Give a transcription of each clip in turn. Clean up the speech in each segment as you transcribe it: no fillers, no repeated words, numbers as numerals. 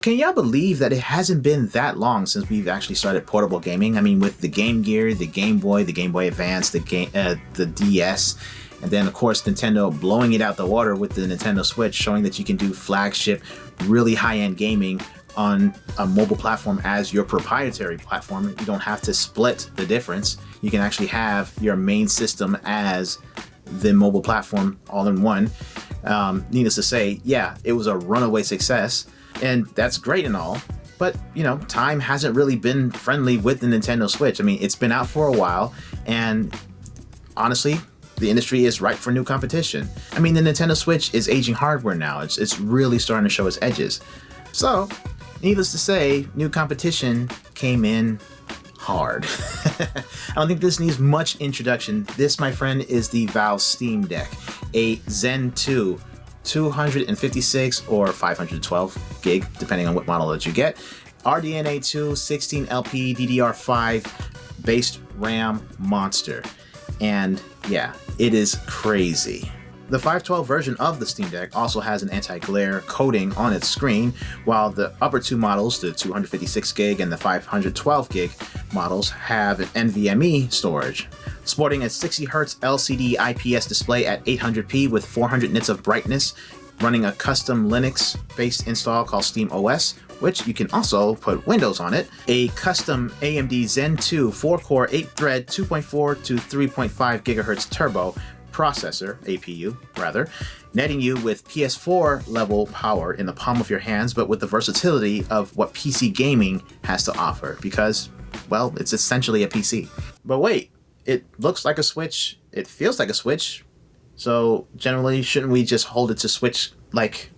Can y'all believe that it hasn't been that long since we've actually started portable gaming? I mean, with the Game Gear, the Game Boy Advance, the DS, and then of course Nintendo blowing it out the water with the Nintendo Switch, showing that you can do flagship, really high-end gaming on a mobile platform as your proprietary platform. You don't have to split the difference. You can actually have your main system as the mobile platform all in one. Needless to say, yeah, it was a runaway success. And that's great and all, but you know, time hasn't really been friendly with the Nintendo Switch. I mean, it's been out for a while, and honestly, the industry is ripe for new competition. I mean, the Nintendo Switch is aging hardware now. It's really starting to show its edges. So, needless to say, new competition came in hard. I don't think this needs much introduction. This, my friend, is the Valve Steam Deck, a Zen 2. 256 or 512 gig, depending on what model that you get. RDNA 2 16LP DDR5 based RAM monster. And yeah, it is crazy. The 512 version of the Steam Deck also has an anti-glare coating on its screen, while the upper two models, the 256 gig and the 512 gig models, have an NVMe storage. Sporting a 60Hz LCD IPS display at 800p with 400 nits of brightness, running a custom Linux-based install called Steam OS, which you can also put Windows on it, a custom AMD Zen 2 4-core 8-thread 2.4 to 3.5 GHz turbo processor, APU rather, netting you with PS4 level power in the palm of your hands, but with the versatility of what PC gaming has to offer, because, well, it's essentially a PC. But wait, it looks like a Switch, it feels like a Switch, so generally shouldn't we just hold it to Switch-like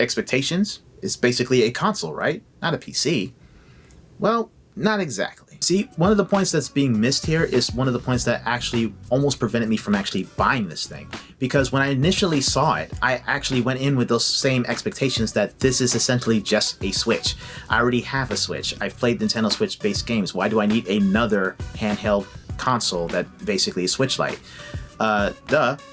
expectations? It's basically a console, right? Not a PC. Well, not exactly. See, one of the points that's being missed here is one of the points that actually almost prevented me from actually buying this thing. Because when I initially saw it, I actually went in with those same expectations that this is essentially just a Switch. I already have a Switch. I've played Nintendo Switch-based games. Why do I need another handheld console that basically is Switch-like?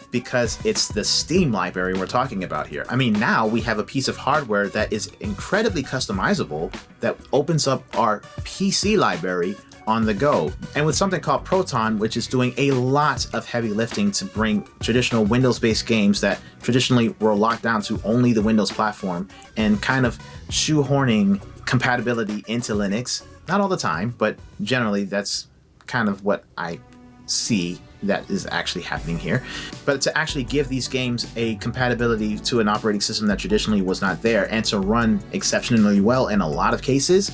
Because it's the Steam library we're talking about here. I mean, now we have a piece of hardware that is incredibly customizable that opens up our PC library on the go. And with something called Proton, which is doing a lot of heavy lifting to bring traditional Windows-based games that traditionally were locked down to only the Windows platform and kind of shoehorning compatibility into Linux. Not all the time, but generally that's kind of what I see that is actually happening here. But to actually give these games a compatibility to an operating system that traditionally was not there and to run exceptionally well in a lot of cases,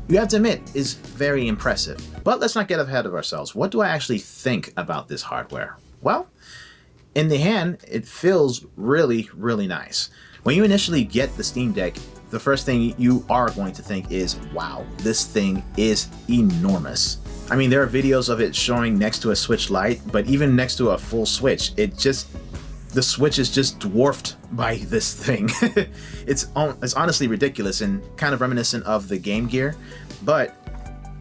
you have to admit is very impressive. But let's not get ahead of ourselves. What do I actually think about this hardware? Well, in the hand, it feels really, really nice. When you initially get the Steam Deck, the first thing you are going to think is, wow, this thing is enormous. I mean, there are videos of it showing next to a Switch Lite, but even next to a full Switch, the Switch is just dwarfed by this thing. It's honestly ridiculous and kind of reminiscent of the Game Gear, but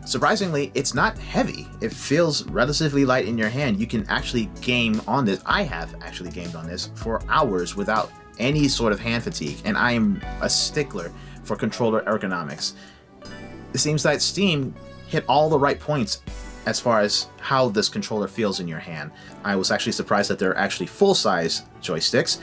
surprisingly, it's not heavy. It feels relatively light in your hand. You can actually game on this. I have actually gamed on this for hours without any sort of hand fatigue, and I am a stickler for controller ergonomics. It seems that Steam hit all the right points as far as how this controller feels in your hand. I was actually surprised that they're actually full-size joysticks.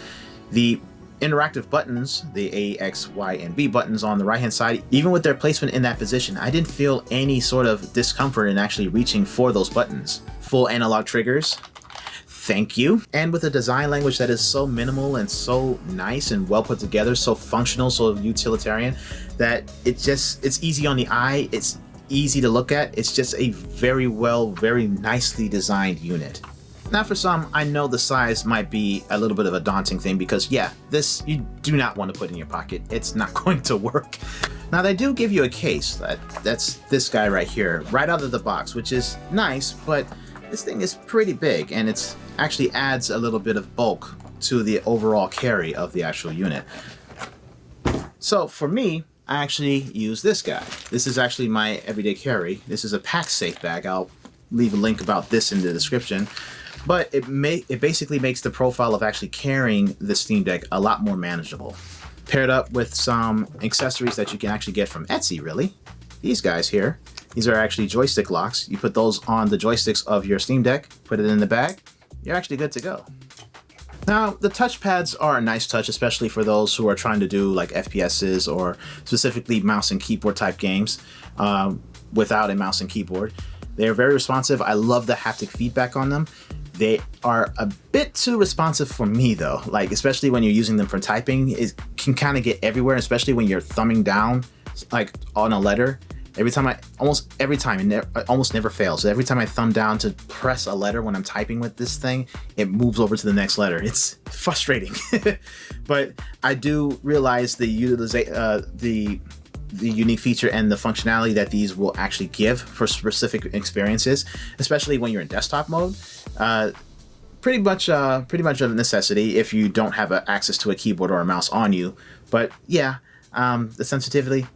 The interactive buttons, the A, X, Y, and B buttons on the right-hand side, even with their placement in that position, I didn't feel any sort of discomfort in actually reaching for those buttons. Full analog triggers. Thank you. And with a design language that is so minimal and so nice and well put together, so functional, so utilitarian, that it's easy on the eye, it's easy to look at. It's just a very nicely designed unit. Now for some, I know the size might be a little bit of a daunting thing because yeah, this you do not want to put in your pocket. It's not going to work. Now they do give you a case that's this guy right here, right out of the box, which is nice, but this thing is pretty big and it's actually adds a little bit of bulk to the overall carry of the actual unit. So for me, I actually use this guy. This is actually my everyday carry. This is a pack safe bag. I'll leave a link about this in the description. But it basically makes the profile of actually carrying the Steam Deck a lot more manageable. paired up with some accessories that you can actually get from Etsy, really. These guys here, these are actually joystick locks. You put those on the joysticks of your Steam Deck, put it in the bag, you're actually good to go. Now, the touchpads are a nice touch, especially for those who are trying to do like FPSs or specifically mouse and keyboard type games without a mouse and keyboard. They are very responsive. I love the haptic feedback on them. They are a bit too responsive for me though, like especially when you're using them for typing. It can kind of get everywhere, especially when you're thumbing down like on a letter. Almost every time, it almost never fails. Every time I thumb down to press a letter when I'm typing with this thing, it moves over to the next letter. It's frustrating, but I do realize the unique feature and the functionality that these will actually give for specific experiences, especially when you're in desktop mode. Pretty much a necessity if you don't have access to a keyboard or a mouse on you. But yeah, the sensitivity,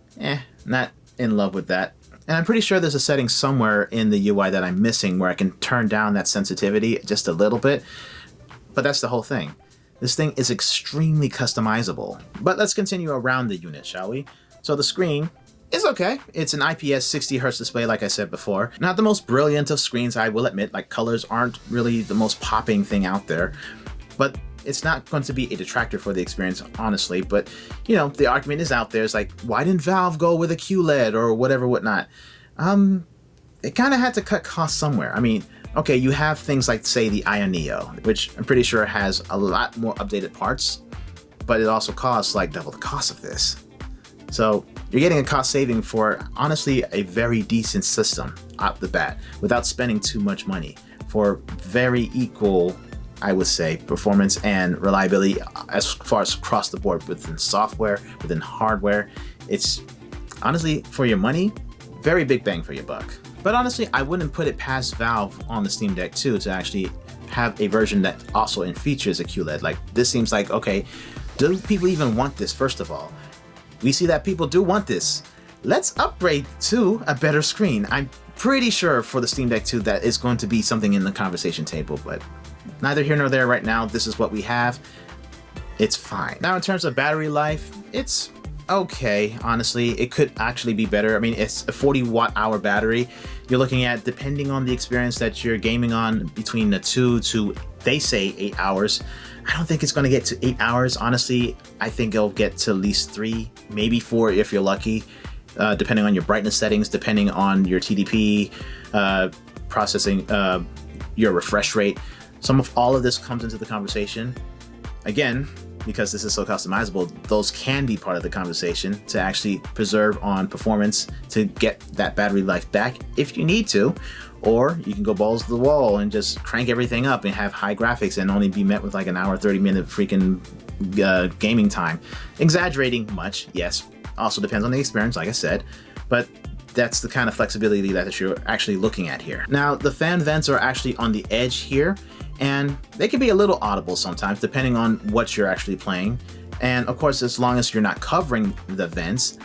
not in love with that. And I'm pretty sure there's a setting somewhere in the UI that I'm missing where I can turn down that sensitivity just a little bit. But that's the whole thing. This thing is extremely customizable. But let's continue around the unit, shall we? So the screen is okay. It's an IPS 60Hz display, like I said before. Not the most brilliant of screens, I will admit. Like, colors aren't really the most popping thing out there. But it's not going to be a detractor for the experience, honestly. But, you know, the argument is out there. It's like, why didn't Valve go with a QLED or whatnot? It kind of had to cut costs somewhere. I mean, okay, you have things like, say, the Aya Neo, which I'm pretty sure has a lot more updated parts, but it also costs like double the cost of this. So you're getting a cost saving for, honestly, a very decent system out the bat without spending too much money for very equal, I would say, performance and reliability as far as across the board within software, within hardware. It's honestly, for your money, very big bang for your buck. But honestly, I wouldn't put it past Valve on the Steam Deck 2 to actually have a version that also features a QLED. Like, this seems like, okay, do people even want this, first of all? We see that people do want this. Let's upgrade to a better screen. I'm pretty sure for the Steam Deck 2 that is going to be something in the conversation table, but neither here nor there right now. This is what we have. It's fine. Now, in terms of battery life, it's okay. Honestly, it could actually be better. I mean, it's a 40 watt-hour battery. You're looking at, depending on the experience that you're gaming on, between the 2 to, they say, 8 hours. I don't think it's going to get to 8 hours. Honestly, I think it'll get to at least 3, maybe 4 if you're lucky, depending on your brightness settings, depending on your TDP, processing, your refresh rate. Some of all of this comes into the conversation. Again, because this is so customizable, those can be part of the conversation to actually preserve on performance to get that battery life back if you need to. Or you can go balls to the wall and just crank everything up and have high graphics and only be met with like an hour, 30-minute freaking gaming time. Exaggerating much, yes. Also depends on the experience, like I said. But that's the kind of flexibility that you're actually looking at here. Now, the fan vents are actually on the edge here, and they can be a little audible sometimes depending on what you're actually playing. And of course, as long as you're not covering the vents,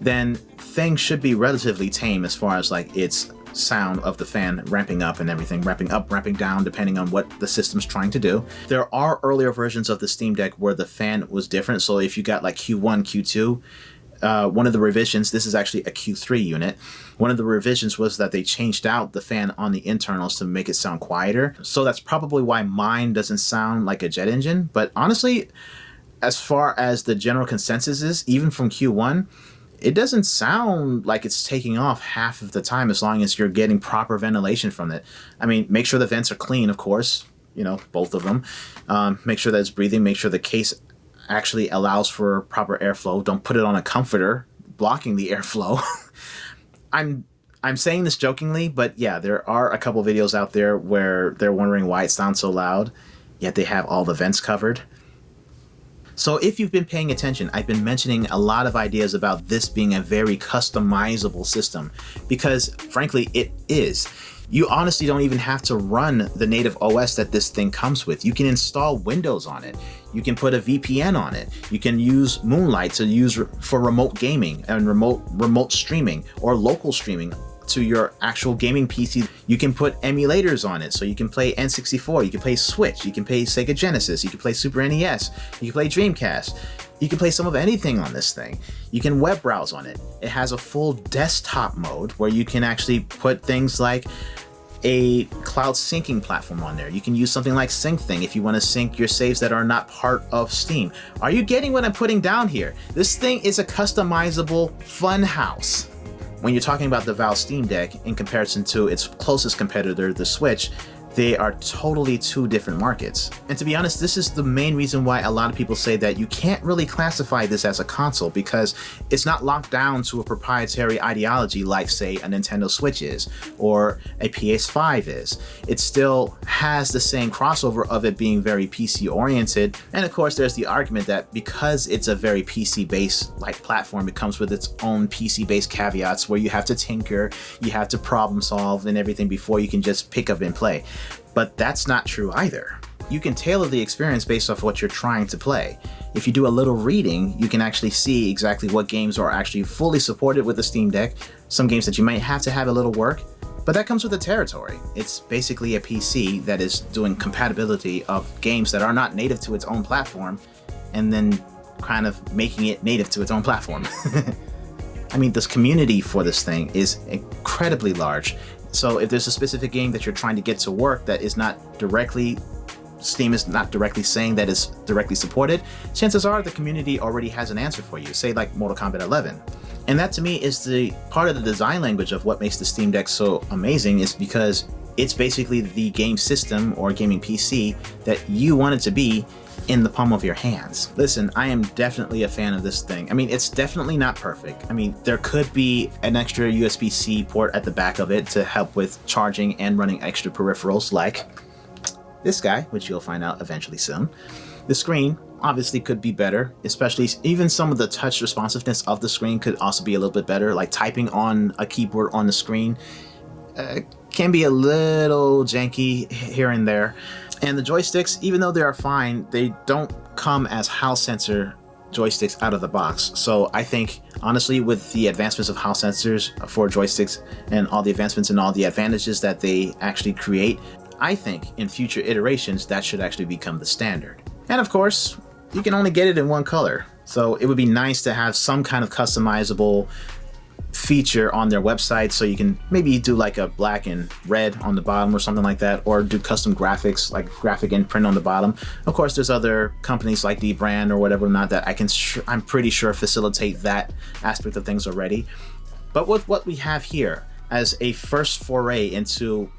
then things should be relatively tame as far as like its sound of the fan ramping up and everything, ramping up, ramping down, depending on what the system's trying to do. There are earlier versions of the Steam Deck where the fan was different. So if you got like Q1, Q2, one of the revisions, this is actually a Q3 unit, one of the revisions was that they changed out the fan on the internals to make it sound quieter. So that's probably why mine doesn't sound like a jet engine. But honestly, as far as the general consensus is, even from Q1, it doesn't sound like it's taking off half of the time as long as you're getting proper ventilation from it. I mean, make sure the vents are clean, of course, you know, both of them. Make sure that it's breathing, make sure the case actually allows for proper airflow. Don't put it on a comforter blocking the airflow. I'm saying this jokingly, but yeah, there are a couple videos out there where they're wondering why it sounds so loud, yet they have all the vents covered. So if you've been paying attention, I've been mentioning a lot of ideas about this being a very customizable system because frankly, it is. You honestly don't even have to run the native OS that this thing comes with. You can install Windows on it. You can put a VPN on it. You can use Moonlight to use for remote gaming and remote streaming or local streaming to your actual gaming PC. You can put emulators on it, so you can play N64, you can play Switch, you can play Sega Genesis, you can play Super NES, you can play Dreamcast. You can play some of anything on this thing. You can web browse on it. It has a full desktop mode where you can actually put things like a cloud syncing platform on there. You can use something like SyncThing if you want to sync your saves that are not part of Steam. Are you getting what I'm putting down here? This thing is a customizable fun house. When you're talking about the Valve Steam Deck in comparison to its closest competitor, the Switch, they are totally two different markets. And to be honest, this is the main reason why a lot of people say that you can't really classify this as a console, because it's not locked down to a proprietary ideology like, say, a Nintendo Switch is or a PS5 is. It still has the same crossover of it being very PC oriented. And of course, there's the argument that because it's a very PC-based like platform, it comes with its own PC-based caveats where you have to tinker, you have to problem solve and everything before you can just pick up and play. But that's not true either. You can tailor the experience based off what you're trying to play. If you do a little reading, you can actually see exactly what games are actually fully supported with the Steam Deck, some games that you might have to have a little work, but that comes with the territory. It's basically a PC that is doing compatibility of games that are not native to its own platform, and then kind of making it native to its own platform. I mean, this community for this thing is incredibly large. So if there's a specific game that you're trying to get to work that is not directly, Steam is not directly saying that is directly supported, chances are the community already has an answer for you, say like Mortal Kombat 11. And that to me is the part of the design language of what makes the Steam Deck so amazing, is because it's basically the game system or gaming PC that you want it to be in the palm of your hands. Listen, I am definitely a fan of this thing. I mean, it's definitely not perfect. I mean, there could be an extra USB-C port at the back of it to help with charging and running extra peripherals like this guy, which you'll find out eventually soon. The screen obviously could be better, especially even some of the touch responsiveness of the screen could also be a little bit better, like typing on a keyboard on the screen can be a little janky here and there. And the joysticks, even though they are fine, they don't come as house sensor joysticks out of the box. So I think, honestly, with the advancements of house sensors for joysticks and all the advancements and all the advantages that they actually create, I think in future iterations that should actually become the standard. And of course, you can only get it in one color. So it would be nice to have some kind of customizable feature on their website, so you can maybe do like a black and red on the bottom or something like that, or do custom graphics like graphic imprint on the bottom. Of course, there's other companies like Dbrand or whatever not that I'm pretty sure facilitate that aspect of things already. But with what we have here as a first foray into,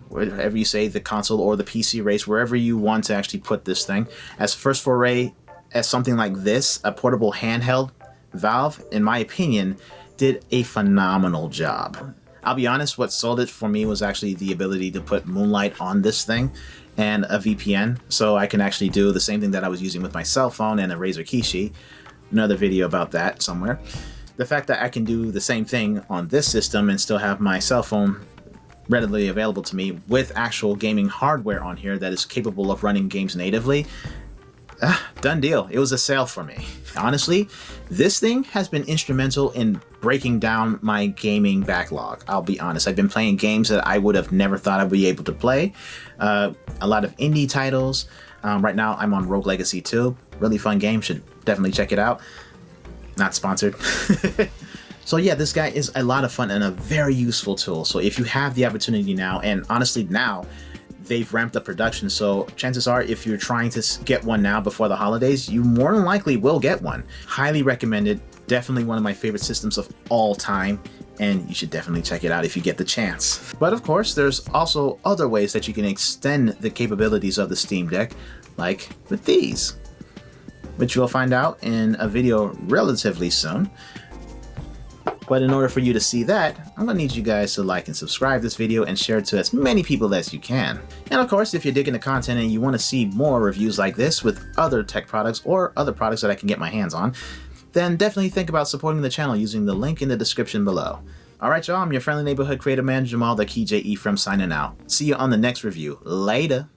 whatever you say, the console or the PC race, wherever you want to actually put this thing, as first foray as something like this, a portable handheld, Valve, in my opinion, did a phenomenal job. I'll be honest, what sold it for me was actually the ability to put Moonlight on this thing and a VPN, so I can actually do the same thing that I was using with my cell phone and a Razer Kishi. Another video about that somewhere. The fact that I can do the same thing on this system and still have my cell phone readily available to me with actual gaming hardware on here that is capable of running games natively, done deal. It was a sale for me. Honestly, this thing has been instrumental in breaking down my gaming backlog. I'll be honest. I've been playing games that I would have never thought I'd be able to play. A lot of indie titles. Right now, I'm on Rogue Legacy 2. Really fun game. Should definitely check it out. Not sponsored. So yeah, this guy is a lot of fun and a very useful tool. So if you have the opportunity now, and honestly now, they've ramped up production, so chances are if you're trying to get one now before the holidays, you more than likely will get one. Highly recommended. Definitely one of my favorite systems of all time, and you should definitely check it out if you get the chance. But of course, there's also other ways that you can extend the capabilities of the Steam Deck, like with these, which you'll find out in a video relatively soon. But in order for you to see that, I'm gonna need you guys to like and subscribe this video and share it to as many people as you can. And of course, if you're digging the content and you want to see more reviews like this with other tech products or other products that I can get my hands on, then definitely think about supporting the channel using the link in the description below. Alright y'all, I'm your friendly neighborhood creator man, Jamal the Key J. Ephraim, signing out. See you on the next review. Later.